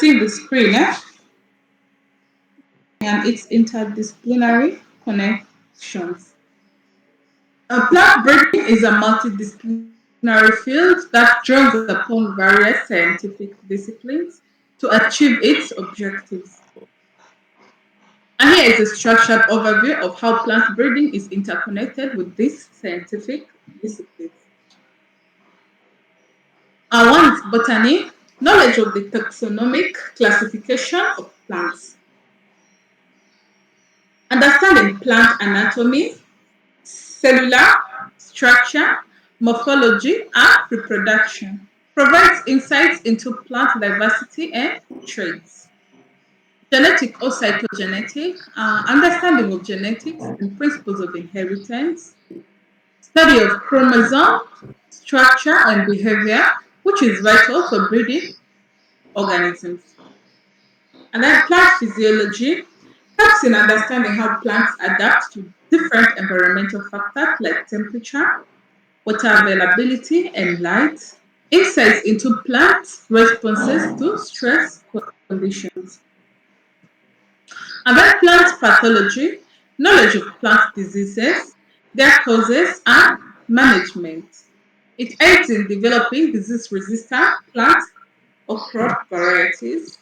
seeing the screen, and its interdisciplinary connections. Plant breeding is a multidisciplinary field that draws upon various scientific disciplines to achieve its objectives. And here is a structured overview of how plant breeding is interconnected with these scientific disciplines. One is botany, knowledge of the taxonomic classification of plants, understanding plant anatomy, cellular structure, morphology, and reproduction. Provides insights into plant diversity and traits. Genetic or cytogenetic, understanding of genetics and principles of inheritance. Study of chromosome, structure, and behavior, which is vital for breeding organisms. And then plant physiology helps in understanding how plants adapt to different environmental factors like temperature, water availability, and light. Insights into plant responses to stress conditions. And then plant pathology, knowledge of plant diseases, their causes, and management. It aids in developing disease-resistant plant or crop varieties.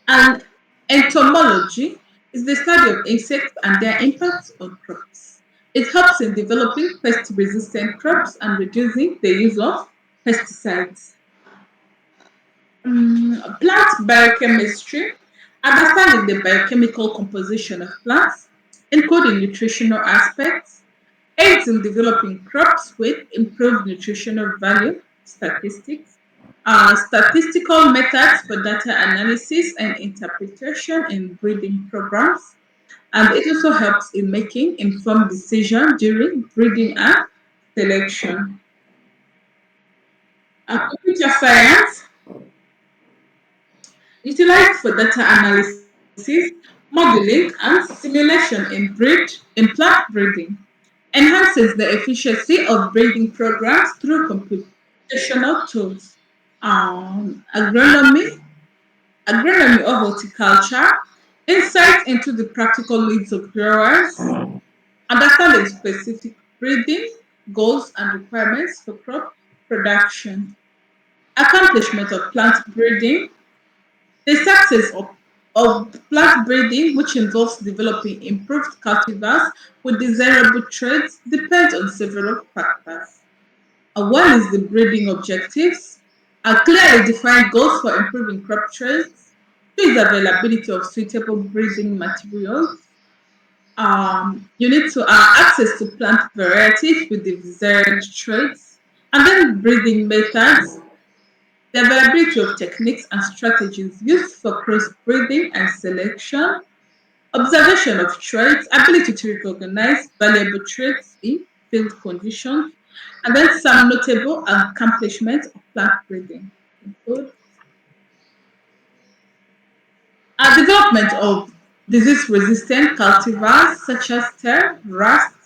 And entomology is the study of insects and their impacts on crops. It helps in developing pest-resistant crops and reducing the use of pesticides. Plant biochemistry, understanding the biochemical composition of plants, including nutritional aspects, aids in developing crops with improved nutritional value, statistics, statistical methods for data analysis and interpretation in breeding programs, and it also helps in making informed decisions during breeding and selection. Computer science, utilized for data analysis, modeling, and simulation in plant breeding, enhances the efficiency of breeding programs through computational tools. Agronomy, agronomy or horticulture, insight into the practical needs of growers, understanding specific breeding goals and requirements for crop production. Accomplishment of plant breeding, the success of plant breeding, which involves developing improved cultivars with desirable traits, depends on several factors. One is the breeding objectives, clearly defined goals for improving crop traits. Two is availability of suitable breeding materials. You need to access to plant varieties with the desired traits, and then breeding methods, the availability of techniques and strategies used for crossbreeding and selection, observation of traits, ability to recognize valuable traits in field conditions, and then some notable accomplishments of plant breeding include development of disease-resistant cultivars such as ter, rust,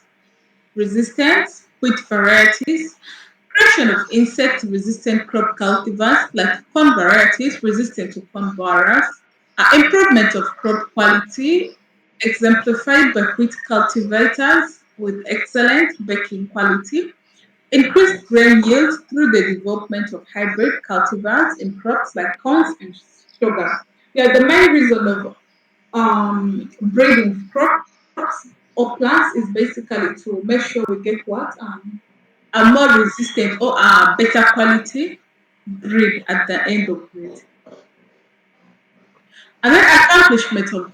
resistant wheat varieties, creation of insect-resistant crop cultivars like corn varieties resistant to corn borers, improvement of crop quality exemplified by wheat cultivators with excellent baking quality, increased grain yield through the development of hybrid cultivars in crops like corn and sugar. Yeah, the main reason of breeding crops or plants is basically to make sure we get what a more resistant or a better quality breed at the end of breed. And then accomplishment of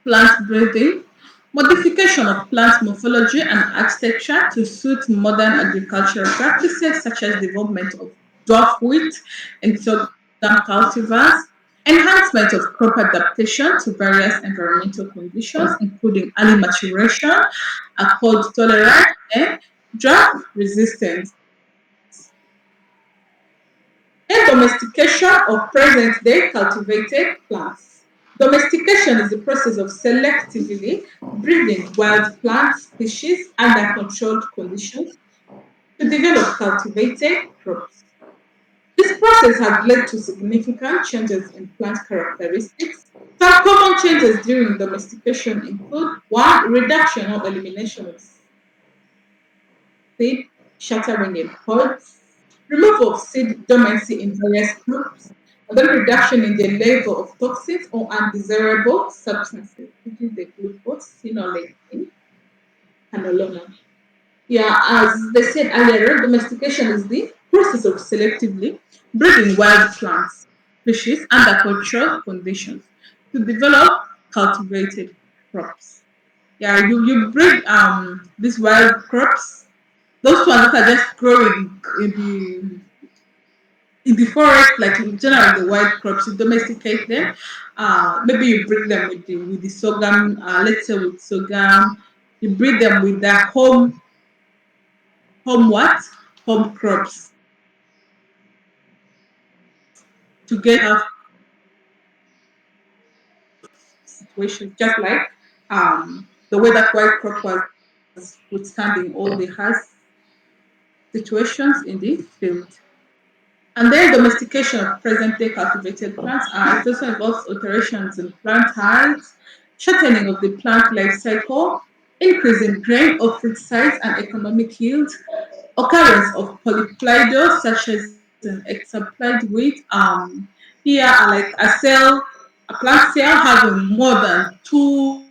plant breeding, modification of plant morphology and architecture to suit modern agricultural practices such as development of dwarf wheat and sorghum cultivars, enhancement of crop adaptation to various environmental conditions, including early maturation, cold tolerance, and drought resistance. And domestication of present-day cultivated plants. Domestication is the process of selectively breeding wild plant species under controlled conditions to develop cultivated crops. This process has led to significant changes in plant characteristics. Some common changes during domestication include one, reduction or elimination of seed shattering in pods, removal of seed dormancy in various groups, and then reduction in the level of toxins or undesirable substances, which is the glucose, phenolate, and aluminum. Yeah, as they said earlier, domestication is the process of selectively breeding wild plants, species under controlled conditions to develop cultivated crops. Yeah, you breed these wild crops, those ones that are just growing in the forest, like in general the wild crops, you domesticate them. Maybe you breed them with the sorghum, let's say with sorghum, you breed them with their home what? Home crops to get out situations, just like the way that white crop was withstanding all the harsh situations in the field. And then domestication of present-day cultivated plants it also involves alterations in plant height, shortening of the plant life cycle, increase in grain or fruit size and economic yield, occurrence of polyplydos such as an exaploid wheat. Here are like a plant cell having more than two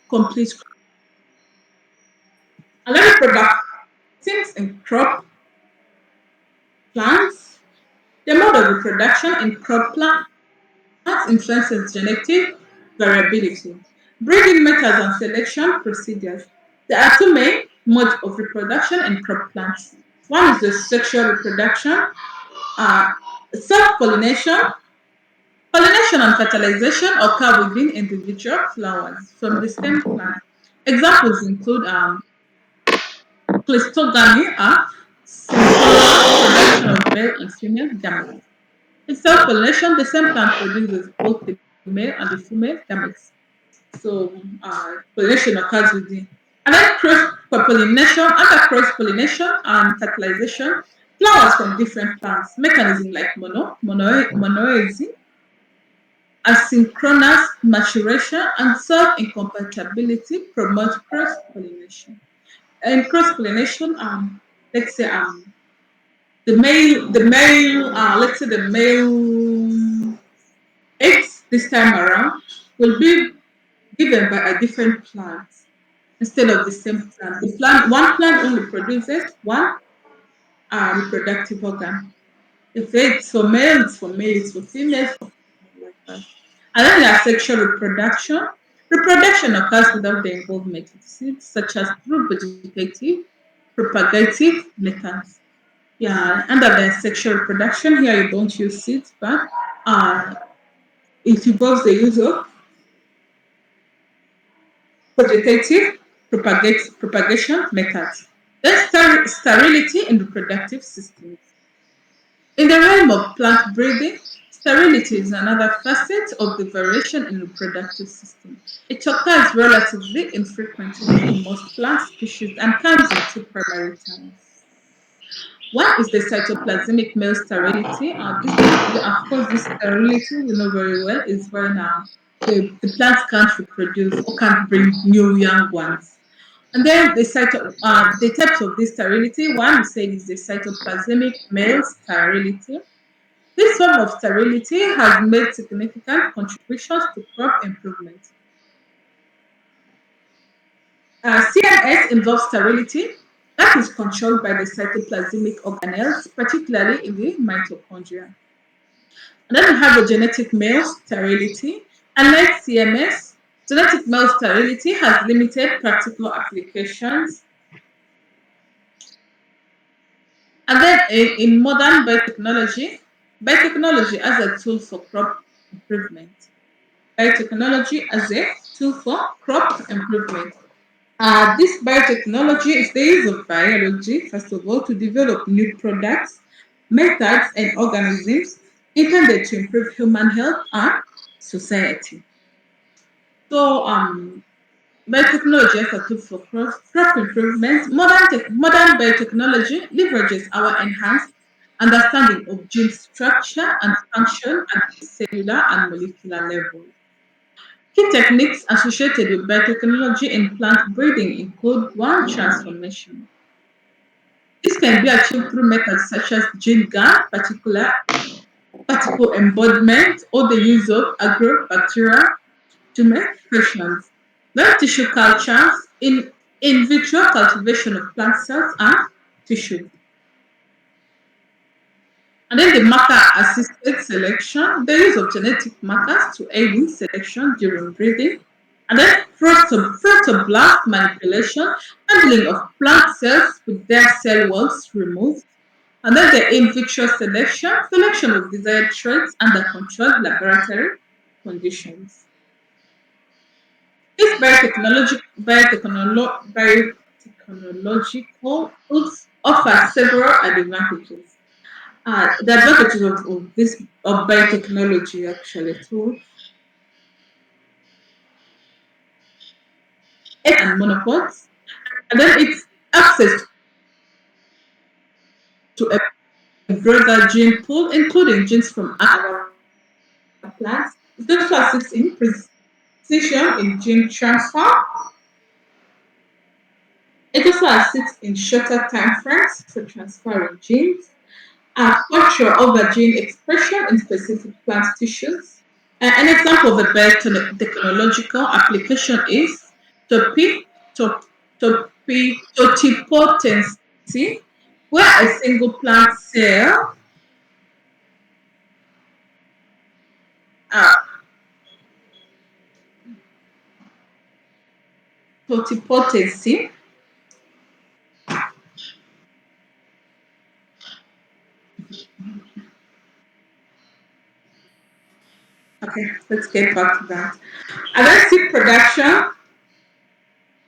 complete and then things in crop plants. The mode of reproduction in crop plants influences genetic variability. Breeding methods and selection procedures. There are two main modes of reproduction in crop plants. One is the sexual reproduction, uh, self-pollination. Pollination and fertilization occur within individual flowers from the same plant. Examples include Cleistogamy, synchorous production of male and female gametes. In self-pollination, the same plant produces both the male and the female gametes. So pollination occurs within. And then cross-pollination, under cross-pollination and fertilization, flowers from different plants, mechanism like monoidsy, asynchronous maturation, and self-incompatibility promote cross-pollination. In cross-pollination, let's say let's say the male eggs this time around will be given by a different plant instead of the same plant. One plant only produces one reproductive organ. If it's for male, it's for male, it's for female, it's for female, like that. And then there's sexual reproduction. Reproduction occurs without the involvement of seeds, such as through vegetative, propagative methods. Yeah, under the sexual reproduction, here you don't use seeds, but uh, it involves the use of vegetative propagation methods. Then sterility in reproductive systems. In the realm of plant breeding, sterility is another facet of the variation in reproductive system. It occurs relatively infrequently in most plant species and comes in two primary terms. One is the cytoplasmic male sterility. Of course, this sterility we know very well is when the plants can't reproduce or can't bring new young ones. And then the types of this sterility, one we say is the cytoplasmic male sterility. This form of sterility has made significant contributions to crop improvement. CMS involves sterility that is controlled by the cytoplasmic organelles, particularly in the mitochondria. And then we have the genetic male sterility. Unlike CMS, genetic male sterility has limited practical applications. And then in modern biotechnology as a tool for crop improvement. Biotechnology as a tool for crop improvement. This biotechnology is the use of biology, first of all, to develop new products, methods, and organisms intended to improve human health and society. So, biotechnology as a tool for crop improvement. Modern biotechnology leverages our enhanced understanding of gene structure and function at the cellular and molecular level. Key techniques associated with biotechnology in plant breeding include one, transformation. This can be achieved through methods such as gene gun, particle embodiment, or the use of agrobacterial to make fusions. Then tissue cultures in vitro cultivation of plant cells and tissue. And then the marker assisted selection, the use of genetic markers to aid in selection during breeding. And then photoblast manipulation, handling of plant cells with their cell walls removed. And then the in vitro selection, selection of desired traits under controlled laboratory conditions. This biotechnological tools offer several advantages. The advantages of this of biotechnology actually too, and monopods, and then it's access to a broader gene pool, including genes from our plants. It also assists in precision in gene transfer. It also assists in shorter time frames for transferring genes, control over gene expression in specific plant tissues. An example of a biotechnological application is topi, top, totipotency, where a single plant cell, uh, totipotency, okay, let's get back to that. And then seed production,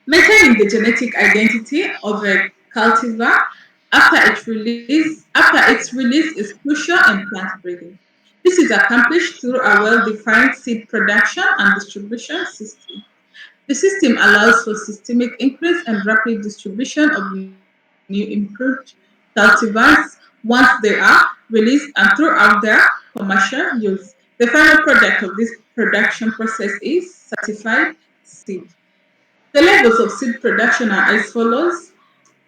maintaining the genetic identity of a cultivar after its release is crucial in plant breeding. This is accomplished through a well-defined seed production and distribution system. The system allows for systemic increase and rapid distribution of new improved cultivars once they are released and throughout their commercial use. The final product of this production process is certified seed. The levels of seed production are as follows.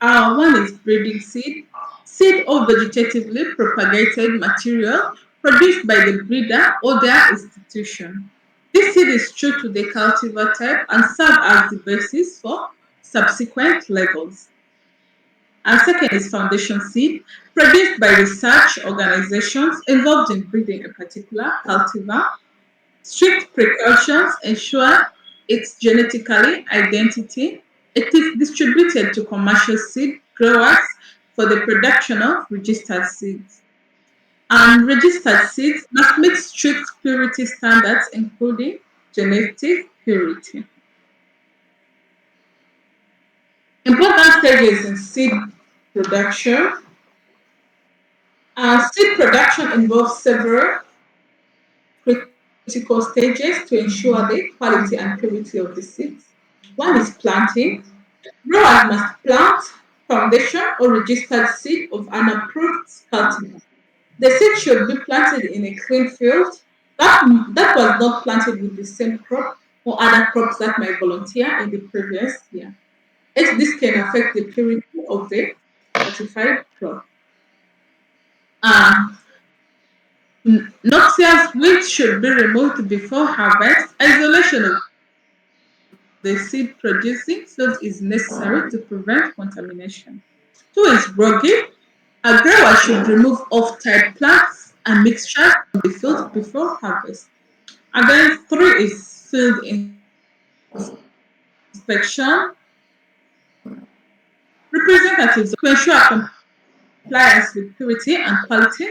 One is breeding seed, seed or vegetatively propagated material produced by the breeder or their institution. This seed is true to the cultivar type and serve as the basis for subsequent levels. And second is foundation seed, produced by research organizations involved in breeding a particular cultivar. Strict precautions ensure its genetically identity. It is distributed to commercial seed growers for the production of registered seeds. And registered seeds must meet strict purity standards, including genetic purity. Important stages in seed production. Seed production involves several critical stages to ensure the quality and purity of the seeds. One is planting. Growers must plant foundation or registered seed of an approved cultivar. The seed should be planted in a clean field that was not planted with the same crop or other crops that might volunteer in the previous year. As this can affect the purity of the certified crop. Um, Noxious weeds should be removed before harvest. Isolation of the seed producing field is necessary to prevent contamination. Two is brogging. A grower should remove off-type plants and mixtures from the field before harvest. And then three is field inspection, representatives of to ensure compliance with purity and quality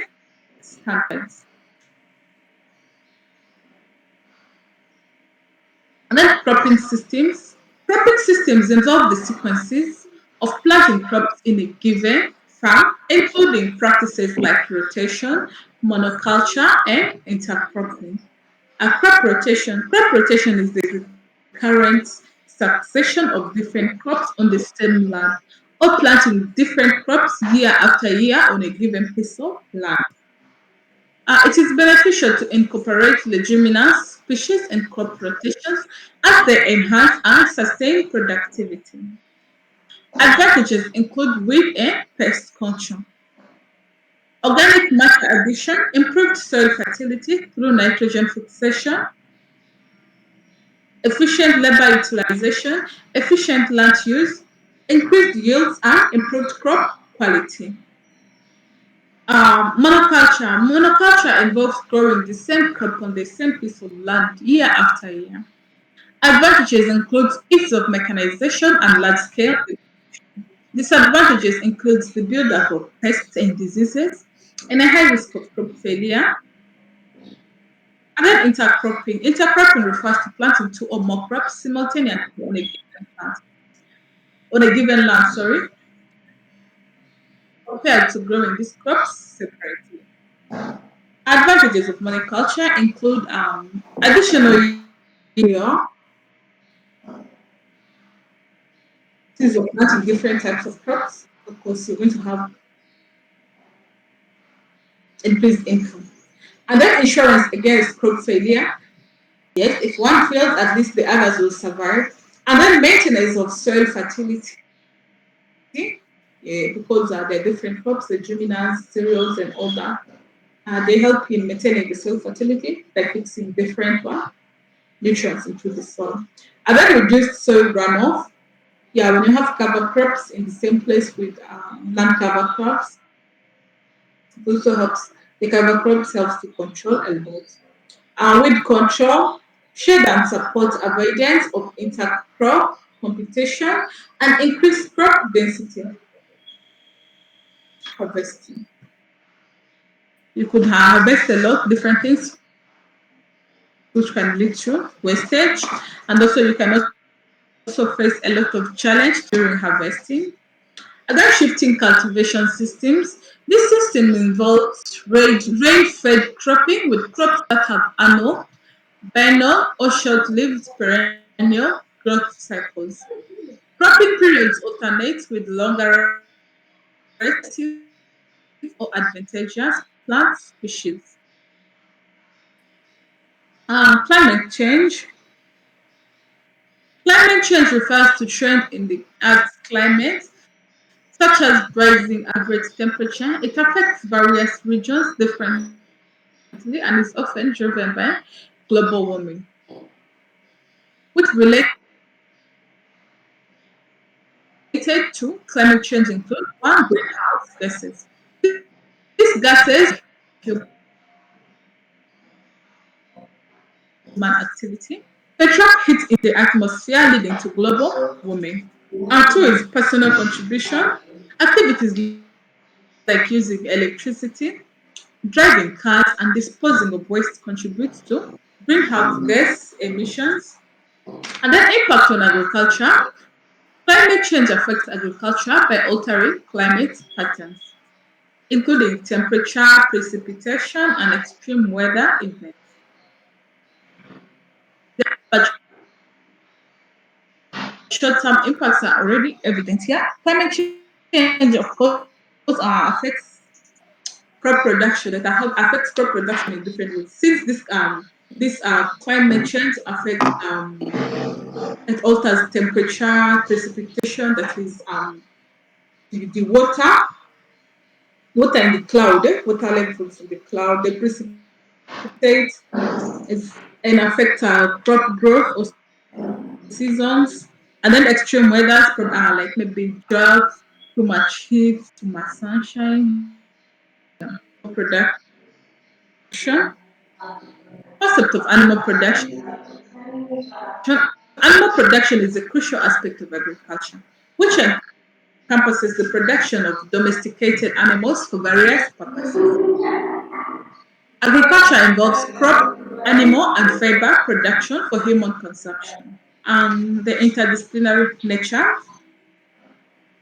standards. And then cropping systems. Cropping systems involve the sequences of planting crops in a given farm, including practices like rotation, monoculture, and intercropping. Crop rotation is the recurrent succession of different crops on the same land, or planting different crops year after year on a given piece of land. It is beneficial to incorporate leguminous species in crop rotations as they enhance and sustain productivity. Advantages include weed and pest control. Organic matter addition, improved soil fertility through nitrogen fixation, efficient labor utilization, efficient land use, increased yields, and improved crop quality. Monoculture. Monoculture involves growing the same crop on the same piece of land year after year. Advantages include ease of mechanization and large scale. Disadvantages include the buildup of pests and diseases and a high risk of crop failure. And then intercropping. Intercropping refers to planting two or more crops simultaneously on a given land, compared to growing these crops separately. Advantages of monoculture include additional yield, since you're planting different types of crops. Of course, you're going to have increased income. And then insurance against crop failure. Yes, if one fails, at least the others will survive. And then maintenance of soil fertility. Yeah, because there are different crops, the leguminous, cereals, and all that. They help in maintaining the soil fertility by fixing different nutrients into the soil. And then reduced soil runoff. Yeah, when you have cover crops in the same place with land cover crops, it also helps. The cover crops helps to control a lot. With control, shade and support avoidance of intercrop competition and increased crop density harvesting. You could harvest a lot different things which can lead to wastage, and also you can also face a lot of challenge during harvesting. Other shifting cultivation systems. This system involves rain-fed cropping with crops that have annual, biennial, or short-lived perennial growth cycles. Cropping periods alternate with longer restive or advantageous plant species. Climate change. Climate change refers to trends in the Earth's climate, such as rising average temperature. It affects various regions differently and is often driven by global warming, which related to climate change include one, greenhouse gases. These gases are produced by human activity and released by they trap heat in the atmosphere, leading to global warming. And two is personal contribution. Activities like using electricity, driving cars, and disposing of waste contribute to greenhouse gas emissions. And then impact on agriculture. Climate change affects agriculture by altering climate patterns, including temperature, precipitation, and extreme weather events. But short-term impacts are already evident here. Climate change, of course, affects crop production. Affects crop production in different ways. Since this climate change affects it alters temperature, precipitation. That is the water in the cloud, water levels in the cloud. They precipitate and affect crop growth or seasons. And then extreme weathers like maybe drought, too much heat, too much sunshine, production, concept of animal production. Animal production is a crucial aspect of agriculture, which encompasses the production of domesticated animals for various purposes. Agriculture involves crop, animal, and fiber production for human consumption. The interdisciplinary nature.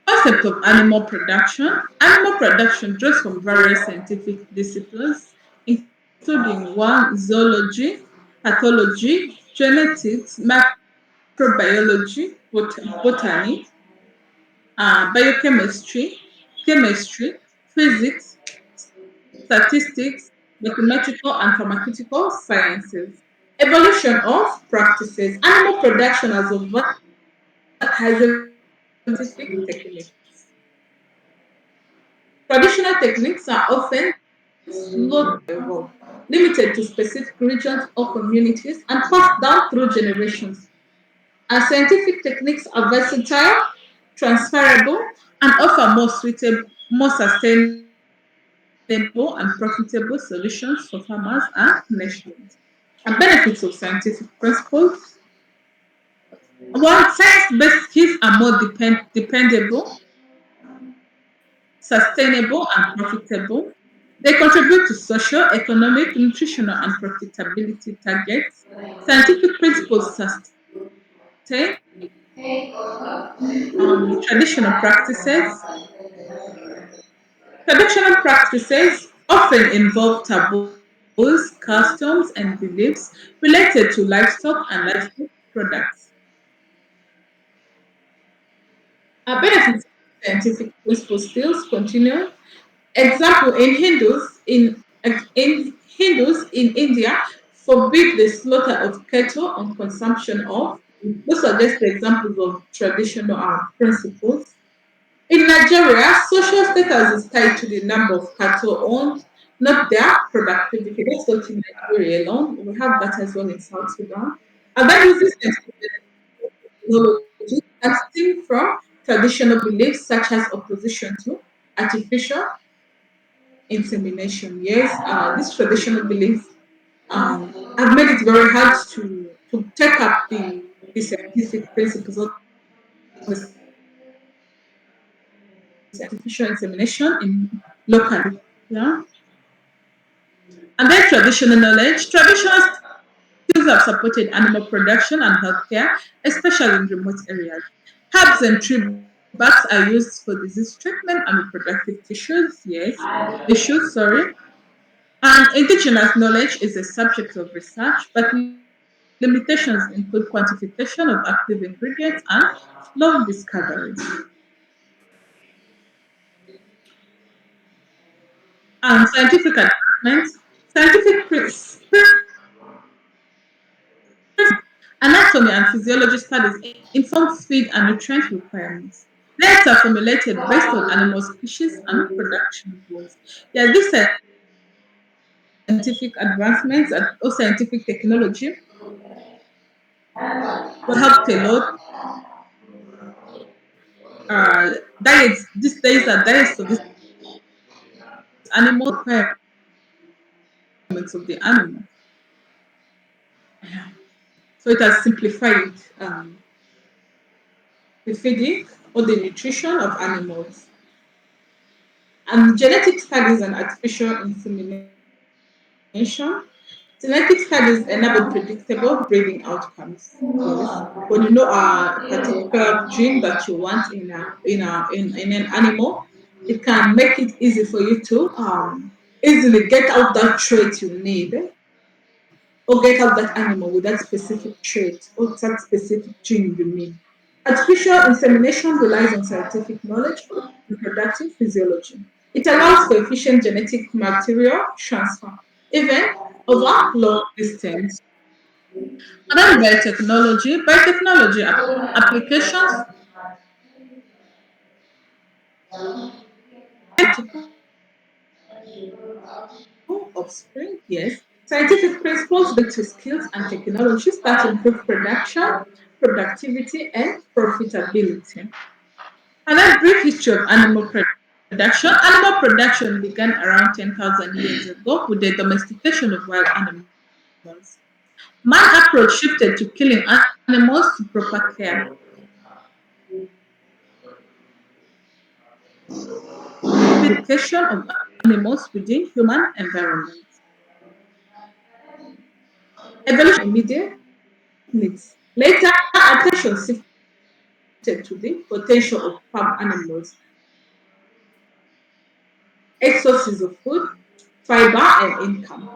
Concept of animal production. Animal production draws from various scientific disciplines, including one zoology, pathology, genetics, microbiology, botany, biochemistry, chemistry, physics, statistics, mathematical and pharmaceutical sciences. Evolution of practices. Animal production has evolved scientific techniques. Traditional techniques are often slow to evolve, limited to specific regions or communities, and passed down through generations. And scientific techniques are versatile, transferable, and offer more sustainable and profitable solutions for farmers and nations. And benefits of scientific principles. One, science-based skills are more dependable, sustainable, and profitable. They contribute to social, economic, nutritional, and profitability targets. Scientific principles sustain traditional practices. Traditional practices often involve taboos, customs, and beliefs related to livestock and livestock products. Our benefits of scientific principles still continue. Example, in India forbid the slaughter of cattle on consumption of. Those are just the examples of traditional principles. In Nigeria, social status is tied to the number of cattle owned, not their productivity. That's not in Nigeria alone. We have that as well in South Sudan. And then resistance to technology that stem from traditional beliefs such as opposition to artificial insemination. Yes, these traditional beliefs have made it very hard to take up the scientific principles of the scientific artificial insemination in locally. Yeah. And then traditional knowledge. Traditional skills have supported animal production and healthcare, especially in remote areas. Herbs and tree barks are used for disease treatment and reproductive tissues, sorry. And indigenous knowledge is a subject of research, but limitations include quantification of active ingredients and slow discovery. And scientific advancements, principles anatomy and physiology studies inform feed and nutrient requirements. Diets are formulated based on animal species and production goals. Yeah, these scientific advancements and or scientific technology will help tailor diets. These days are diets for these animals requirements of the animal. So it has simplified the feeding or the nutrition of animals. And genetic studies and artificial insemination. Genetic studies enable predictable breeding outcomes. Yes, when you know a particular gene that you want in an animal, it can make it easy for you to easily get out that trait you need, or get out that animal with that specific trait or that specific gene you need. Artificial insemination relies on scientific knowledge of reproductive physiology. It allows for efficient genetic material transfer, even over long distance. And then biotechnology applications of spring, yes. Scientific principles lead to skills and technologies that improve production, productivity, and profitability. And then brief history of animal production. Animal production began around 10,000 years ago with the domestication of wild animals. Man approach shifted to killing animals to proper care, domestication of animals within human environments. Evolution immediate needs. Later, attention shifted to the potential of farm animals, its sources of food, fiber, and income.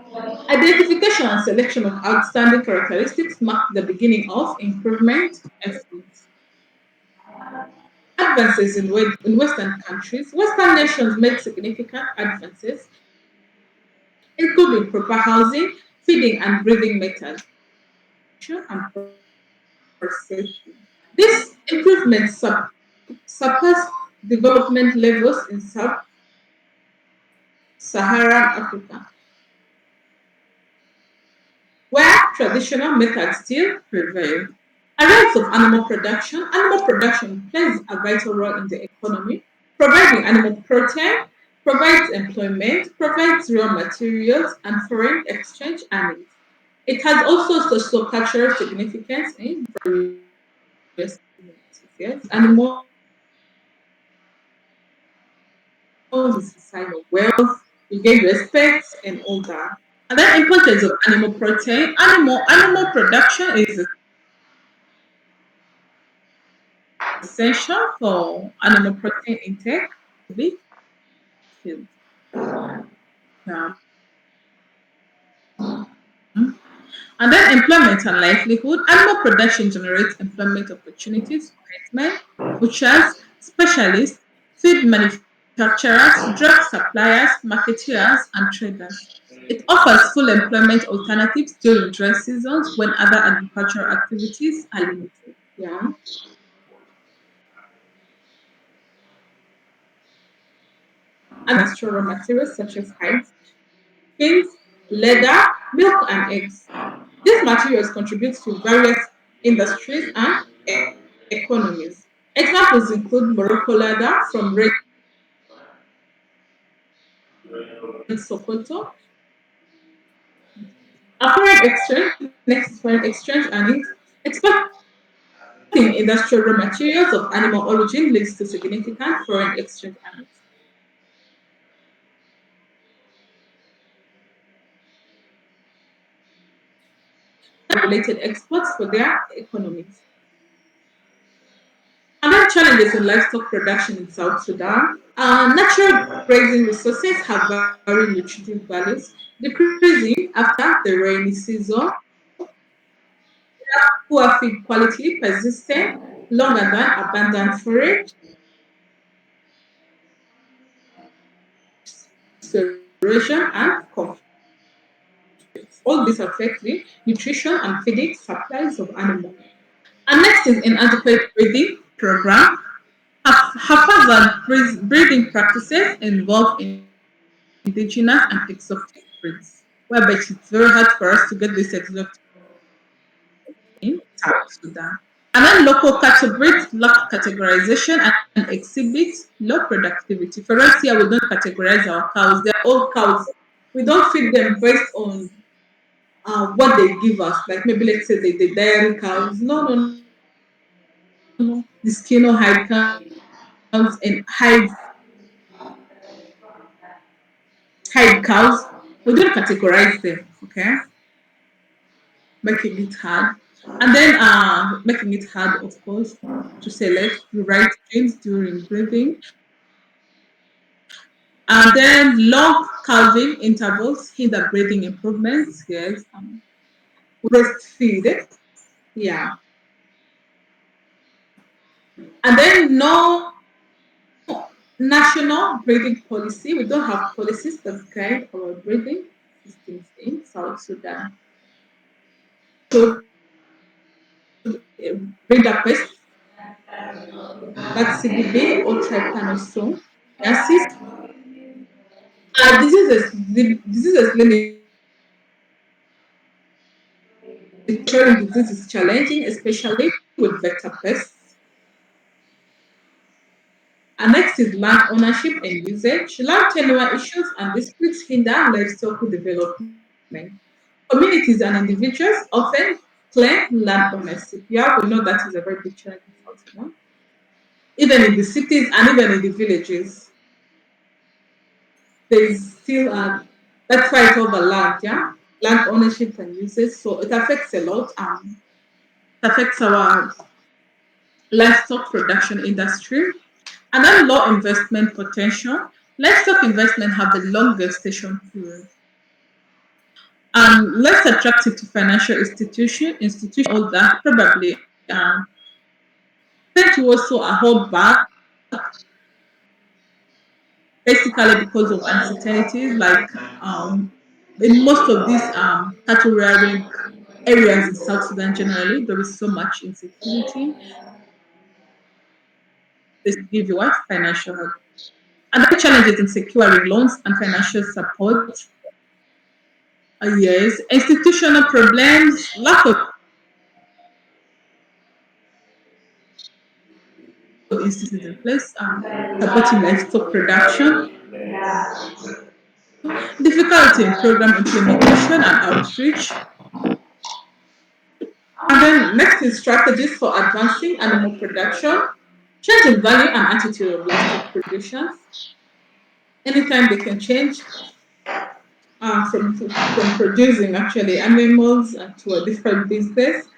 Identification and selection of outstanding characteristics marked the beginning of improvement efforts. Advances in Western countries. Western nations made significant advances, including proper housing, feeding and breathing methods, and processing. These improvements surpass development levels in sub-Saharan Africa, where traditional methods still prevail. Areas of animal production plays a vital role in the economy, providing animal protein, provides employment, provides raw materials, and foreign exchange earnings. It has also socio-cultural significance in various communities. Yes, animals is a sign of wealth, you gain respect, and all that. And then importance of animal protein. Animal production is essential for animal protein intake to be filled. Um, and then employment and livelihood. Animal production generates employment opportunities for herdsmen, butchers, specialists, feed manufacturers, drug suppliers, marketeers, and traders. It offers full employment alternatives during dry seasons when other agricultural activities are limited. Yeah. And natural raw materials such as hides, skins, leather, milk, and eggs. These materials contribute to various industries and economies. Examples include Morocco leather from Red Sokoto, a foreign exchange, next is foreign exchange earnings. Exporting industrial raw materials of animal origin leads to significant foreign exchange earnings. Related exports for their economies. Other challenges in livestock production in South Sudan. Natural grazing resources have very nutritive values, decreasing after the rainy season. Poor feed quality, persistent, longer than abundant forage, restoration, and conflict. All this affect the nutrition and feeding supplies of animals. And next is inadequate breeding program. Haphazard breeding practices involve indigenous and exotic breeds, whereby it's very hard for us to get this exotic in South Sudan. And then local cattle breeds lack categorization and exhibit low productivity. For us here, we don't categorize our cows. They're all cows. We don't feed them based on what they give us. Like maybe let's say the dairy cows. No, no, no, no. The skin or hide cows and hide cows. We don't categorize them. Okay, making it hard. And then making it hard, of course, to select the right genes during breeding. And then long calving intervals hinder breeding improvements. Yes, breastfeed. Yeah, and then no national breeding policy. We don't have policies that guide our breeding systems in South Sudan. So breeder pests, that's CBB or trypanosome, diseases, diseases linked controlling disease is challenging, especially with vector pests. And next is land ownership and usage. Land tenure issues and disputes hinder livestock development. Communities and individuals often claim land ownership. Yeah, we know that is a very big challenge in South Sudan. Even in the cities and even in the villages, there is still that fight over land, yeah, land ownership and usage. So it affects a lot. It affects our livestock production industry. And then low investment potential. Livestock investment have the long gestation period and less attractive to financial institution all that probably tend to also hold back basically because of uncertainties like in most of these cattle rearing areas in South Sudan generally, there is so much insecurity. This give you what? Financial help. Other challenges in securing loans and financial support. Yes, institutional problems, lack of institutions in place, supporting livestock production, difficulty in program implementation and outreach. And then next is strategies for advancing animal production, changing value and attitude of livestock productions. Anytime they can change from producing actually animals to a different business,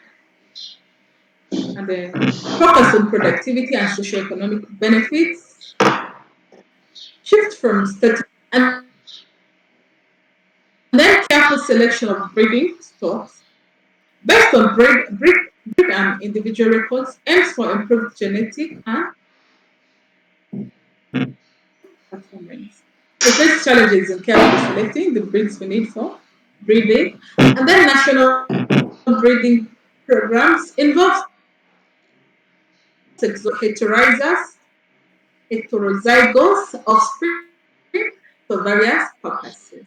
and then focus on productivity and socioeconomic benefits, shift from static and then careful selection of breeding stocks based on breed and individual records aims for improved genetic and performance. The first challenges in carefully selecting the breeds we need for breeding, and then national breeding programs involve heterozygous offspring for various purposes.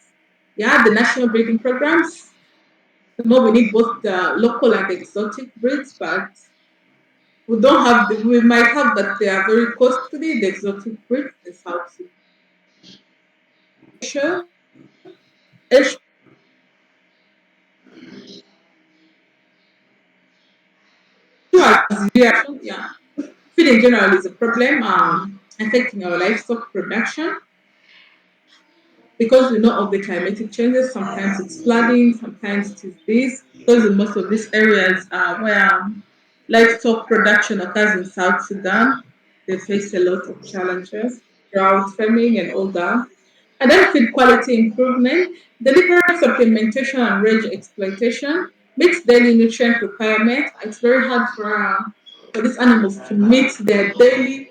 Yeah, the national breeding programs, the more we need both the local and exotic breeds, but we don't have the, we might have that they are very costly, the exotic breeds, the South Asia, Asia as reaction, yeah. Food in general is a problem affecting our livestock production because we know of the climatic changes. Sometimes it's flooding, sometimes it is this. Because in most of these areas where livestock production occurs in South Sudan, they face a lot of challenges, drought, famine, and all that. And then feed quality improvement, deliberate supplementation and range exploitation meets daily nutrient requirements. It's very hard for these animals to meet their daily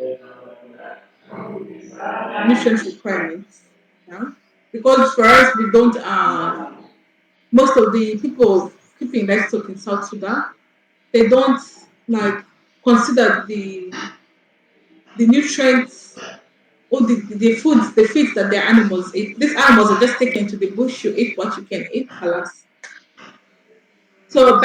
nutrient requirements. Yeah? Because for us, we don't, most of the people keeping livestock in South Sudan, they don't like consider the nutrients or the feeds that their animals eat. These animals are just taken to the bush, you eat what you can eat, halas. So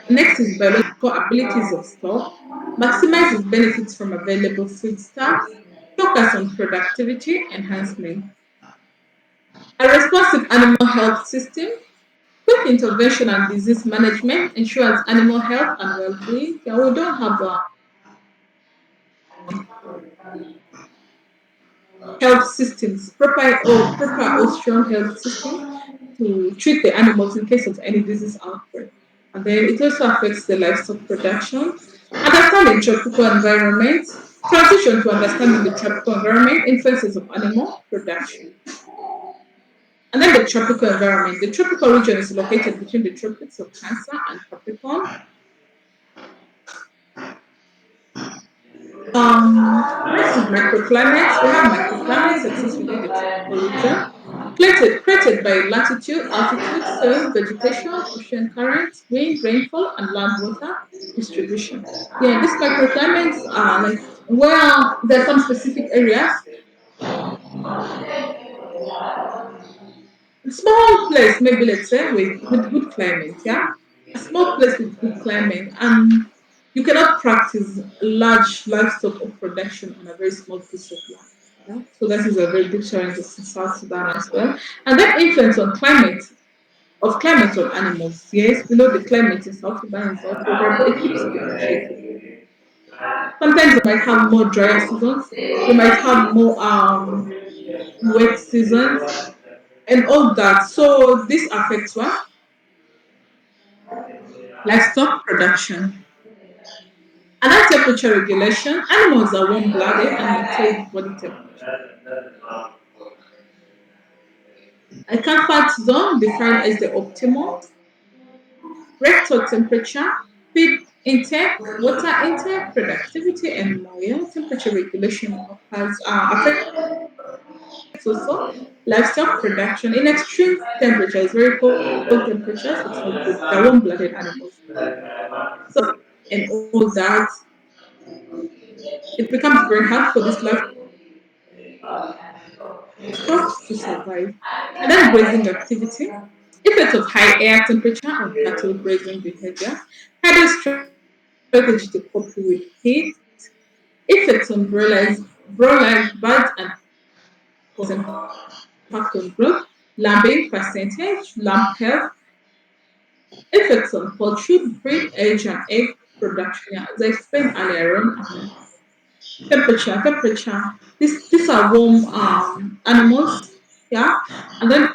next is biological abilities of stock, maximizes benefits from available foodstuffs, focus on productivity enhancement. A responsive animal health system, quick intervention and disease management ensures animal health and well-being. Yeah, we don't have health systems, proper or strong health system to treat the animals in case of any disease outbreak. And then it also affects the livestock production. Understanding tropical environments, transition to understanding the tropical environment, influences of animal production. And then the tropical environment. The tropical region is located between the tropics of Cancer and Capricorn. Next is microclimates. We have microclimates that exist within the tropical region, created by latitude, altitude, soil, vegetation, ocean currents, wind, rainfall, and land water distribution. Yeah, these microclimates are like where there are some specific areas, a small place, maybe let's say with good climate, yeah, a small place with good climate, and you cannot practice large livestock or production on a very small piece of land. Yeah? So that is a very big challenge in South Sudan as well. And that influence on climate on animals. Yes, we know the climate in South Sudan is not favorable, but it keeps differentiating. Sometimes you might have more drier seasons, you might have more wet seasons, and all that. So this affects what? Livestock production. And that temperature regulation, animals are warm blooded and maintain body temperature. A comfort zone defined as the optimal rectal temperature, feed water intake, productivity, and more. Yeah, temperature regulation affects also livestock production. In extreme temperatures, very cold temperatures, it's not good. They're warm-blooded animals. So, and all that, it becomes very hard for this livestock to survive. And then grazing activity. Effects of high air temperature on cattle grazing behavior. Herding strategy to cope with heat. Effects on broilers, birds, and impact on growth. Lambing percentage, lamb health. Effects on poultry, breed age, and egg production. Yeah, as I explained earlier on, temperature. These are warm animals, yeah, and then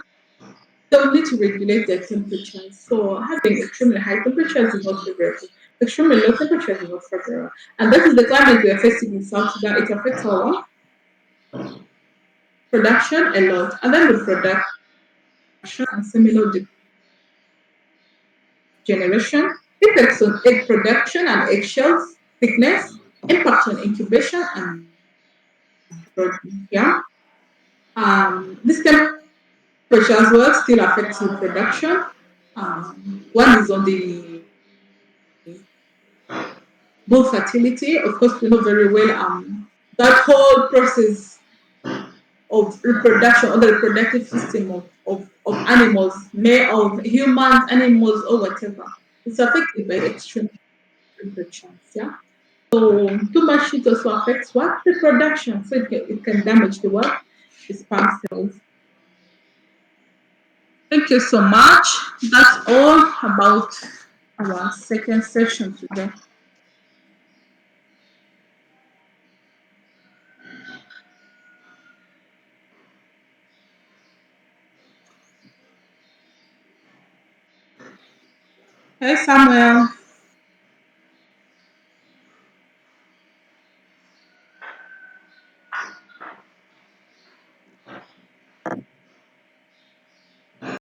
they'll need to regulate their temperatures. So having extremely high temperatures is not favorable. Extremely low temperatures is not favorable. And that is the climate we are facing in South Sudan. It affects our production a lot. And then the production and similar generation, effects on egg production and eggshells, thickness, impact on incubation and brooding. Yeah. This temperature as well still affects reproduction. One is on the bull fertility. Of course, we know very well that whole process of reproduction or the reproductive system of animals, may of humans, animals, or whatever. It's affected by extreme temperatures. Yeah. So too much heat also affects what? Reproduction. So it can damage the what? The sperm cells. Thank you so much. That's all about our second session today. Hey Samuel.